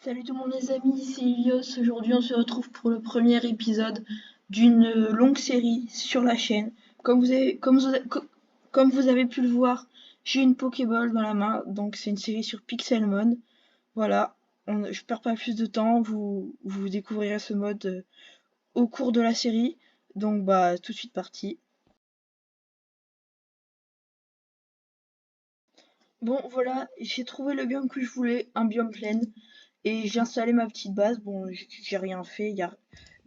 Salut tout le monde les amis, c'est Ilios. Aujourd'hui on se retrouve pour le premier épisode d'une longue série sur la chaîne. Comme vous avez pu le voir, j'ai une Pokéball dans la main, donc c'est une série sur Pixelmon. Voilà, je perds pas plus de temps, vous découvrirez ce mode au cours de la série. Donc bah tout de suite parti. Bon voilà, j'ai trouvé le biome que je voulais, un biome plein. Et j'ai installé ma petite base. Bon, j'ai rien fait. Y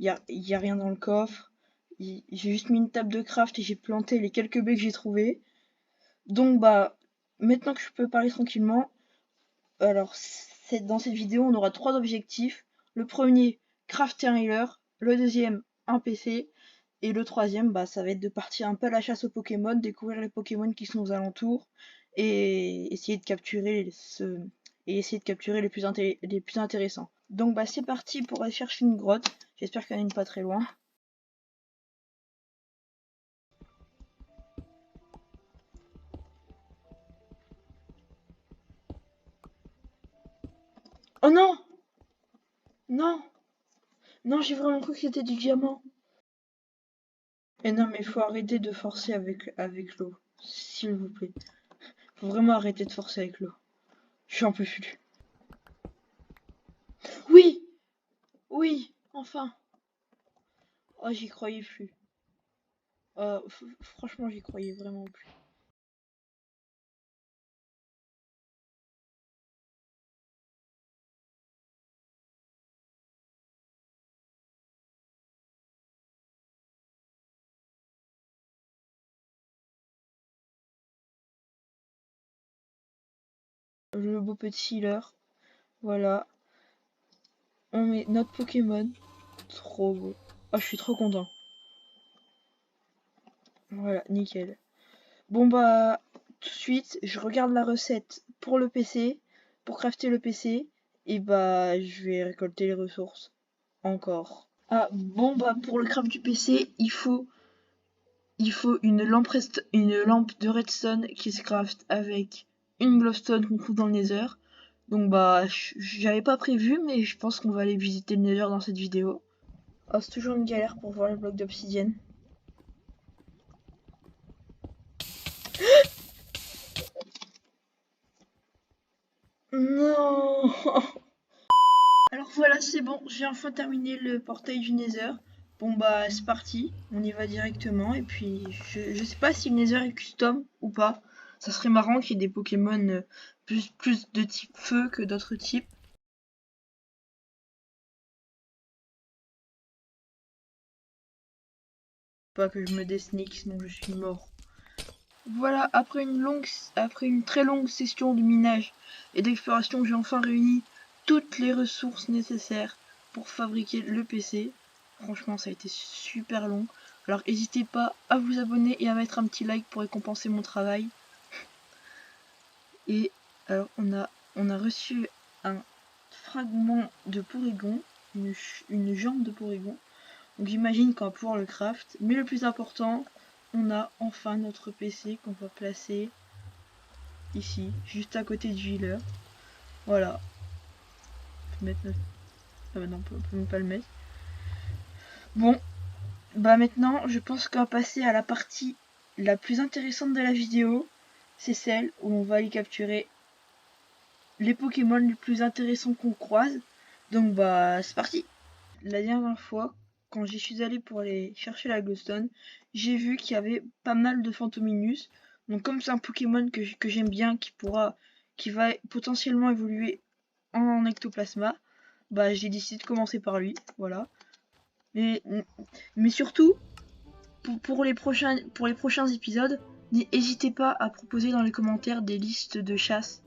a rien dans le coffre. J'ai juste mis une table de craft et j'ai planté les quelques baies que j'ai trouvées. Donc, bah, maintenant que je peux parler tranquillement, alors, dans cette vidéo, on aura trois objectifs. Le premier, crafter un healer. Le deuxième, un PC. Et le troisième, bah, ça va être de partir un peu à la chasse aux Pokémon, découvrir les Pokémon qui sont aux alentours et essayer de capturer les plus intéressants. Donc bah c'est parti pour aller chercher une grotte. J'espère qu'il y en a une pas très loin. Oh non! Non! Non, j'ai vraiment cru que c'était du diamant. Et non, mais faut arrêter de forcer avec l'eau. S'il vous plaît. Faut vraiment arrêter de forcer avec l'eau. J'en peux plus. Oui! Oui! Enfin! Oh, j'y croyais plus. Franchement, j'y croyais vraiment plus. Le beau petit healer. Voilà. On met notre Pokémon. Trop beau. Oh, je suis trop content. Voilà, nickel. Bon bah, tout de suite, je regarde la recette pour le PC, pour crafter le PC, et bah, je vais récolter les ressources. Encore. Ah, bon bah, pour le craft du PC, il faut une lampe de redstone qui se craft avec une glowstone qu'on trouve dans le nether. Donc bah, j'avais pas prévu, mais je pense qu'on va aller visiter le nether dans cette vidéo. Oh, c'est toujours une galère pour voir le bloc d'obsidienne. Non. Alors voilà, c'est bon, j'ai enfin terminé le portail du Nether. Bon bah c'est parti, on y va directement et puis je sais pas si le Nether est custom ou pas. Ça serait marrant qu'il y ait des Pokémon plus de type feu que d'autres types. Pas que je me désneak sinon je suis mort. Voilà, après une très longue session de minage et d'exploration, j'ai enfin réuni toutes les ressources nécessaires pour fabriquer le PC. Franchement, ça a été super long. Alors n'hésitez pas à vous abonner et à mettre un petit like pour récompenser mon travail. Et alors on a reçu un fragment de Porygon, une jambe de Porygon. Donc j'imagine qu'on va pouvoir le craft. Mais le plus important, on a enfin notre PC qu'on va placer ici, juste à côté du healer. Voilà. On peut mettre notre... Ah bah non, on peut même pas le mettre. Bon, bah maintenant, je pense qu'on va passer à la partie la plus intéressante de la vidéo. C'est celle où on va aller capturer les Pokémon les plus intéressants qu'on croise. Donc bah, c'est parti. La dernière fois, quand j'y suis allé pour aller chercher la glowstone, j'ai vu qu'il y avait pas mal de Phantominus. Donc comme c'est un Pokémon que j'aime bien, qui va potentiellement évoluer en ectoplasma, bah j'ai décidé de commencer par lui, voilà. Mais, mais surtout, pour les prochains épisodes, n'hésitez pas à proposer dans les commentaires des listes de chasse.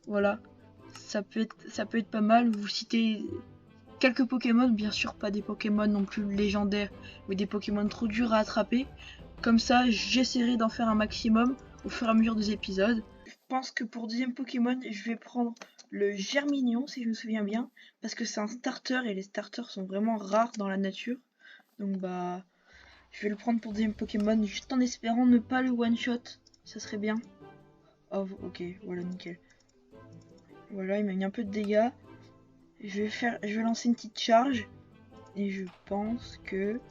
Voilà. Ça peut être pas mal, vous citez quelques Pokémon, bien sûr pas des Pokémon non plus légendaires, mais des Pokémon trop durs à attraper. Comme ça, j'essaierai d'en faire un maximum au fur et à mesure des épisodes. Je pense que pour deuxième Pokémon, je vais prendre le Germignon, si je me souviens bien, parce que c'est un starter et les starters sont vraiment rares dans la nature. Donc bah, je vais le prendre pour deuxième Pokémon, juste en espérant ne pas le one-shot. Ça serait bien. Oh, ok, voilà, nickel. Voilà, il m'a mis un peu de dégâts. Je vais lancer une petite charge. Et je pense que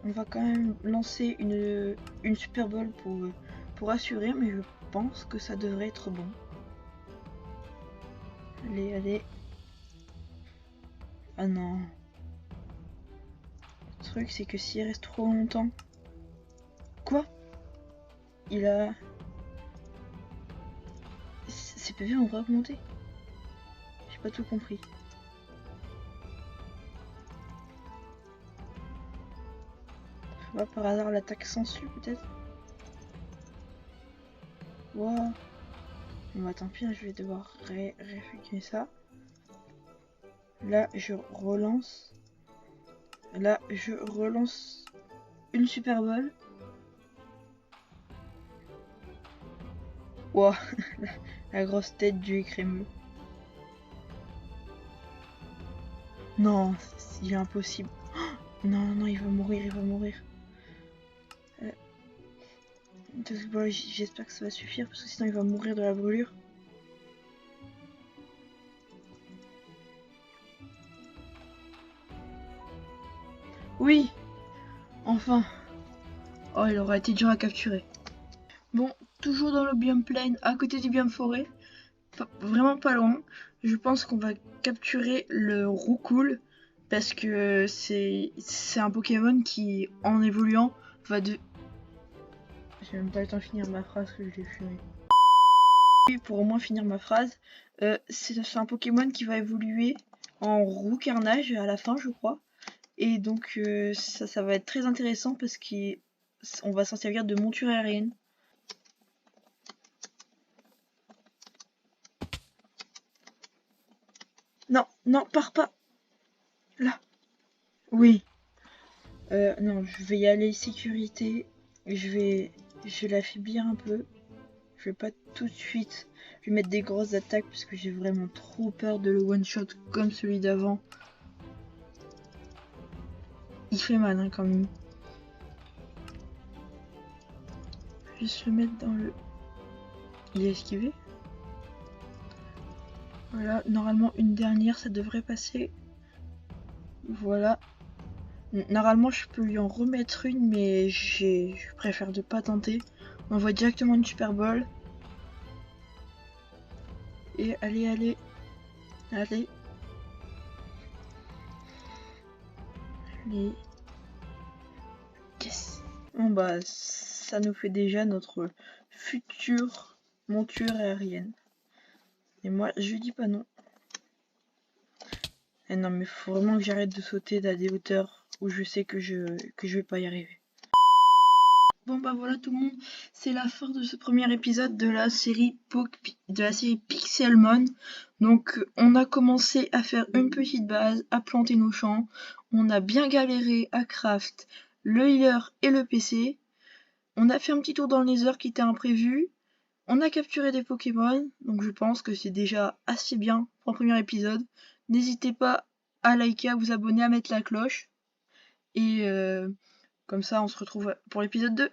on va quand même lancer une Super Bowl pour assurer, mais je pense que ça devrait être bon. Allez, allez. Ah non. Le truc, c'est que s'il reste trop longtemps... Quoi? Il a... Ses PV ont augmenté. J'ai pas tout compris. Bah, par hasard, l'attaque sensu, peut-être? Wow. Bah tant pis, je vais devoir réeffectuer ça. Là, je relance. Là, je relance une Super Bowl. Wow. La grosse tête du écrémeux. Non, c'est impossible. Non, non, il va mourir, il va mourir. Bon, j'espère que ça va suffire, parce que sinon il va mourir de la brûlure. Oui! Enfin! Oh, il aurait été dur à capturer. Bon, toujours dans le biome plaine, à côté du biome forêt. Vraiment pas loin. Je pense qu'on va capturer le Roucoule, parce que c'est un Pokémon qui, en évoluant, va de... J'ai même pas le temps de finir ma phrase que je l'ai fumé. Pour au moins finir ma phrase, c'est un Pokémon qui va évoluer en roux carnage à la fin, je crois. Et donc ça va être très intéressant parce qu'on va s'en servir de monture aérienne. Non, non, pars pas. Là. Oui. Non, je vais y aller sécurité. Je vais l'affaiblir un peu. Je vais pas tout de suite lui mettre des grosses attaques parce que j'ai vraiment trop peur de le one shot comme celui d'avant. Il fait mal hein, quand même. Je vais juste le mettre dans le... Il a esquivé. Voilà, normalement une dernière, ça devrait passer. Voilà. Normalement je peux lui en remettre une, mais je préfère de pas tenter. On voit directement une Super Bowl. Et allez, allez. Allez. Allez. Yes. Bon bah ça nous fait déjà notre future monture aérienne. Et moi je dis pas non. Et non mais faut vraiment que j'arrête de sauter à des hauteurs où je sais que je vais pas y arriver. Bon bah voilà tout le monde, c'est la fin de ce premier épisode de la série Pixelmon. Donc on a commencé à faire une petite base, à planter nos champs, on a bien galéré à craft le healer et le PC, on a fait un petit tour dans le Nether qui était imprévu, on a capturé des Pokémon, donc je pense que c'est déjà assez bien pour un premier épisode. N'hésitez pas à liker, à vous abonner, à mettre la cloche, et comme ça on se retrouve pour l'épisode 2.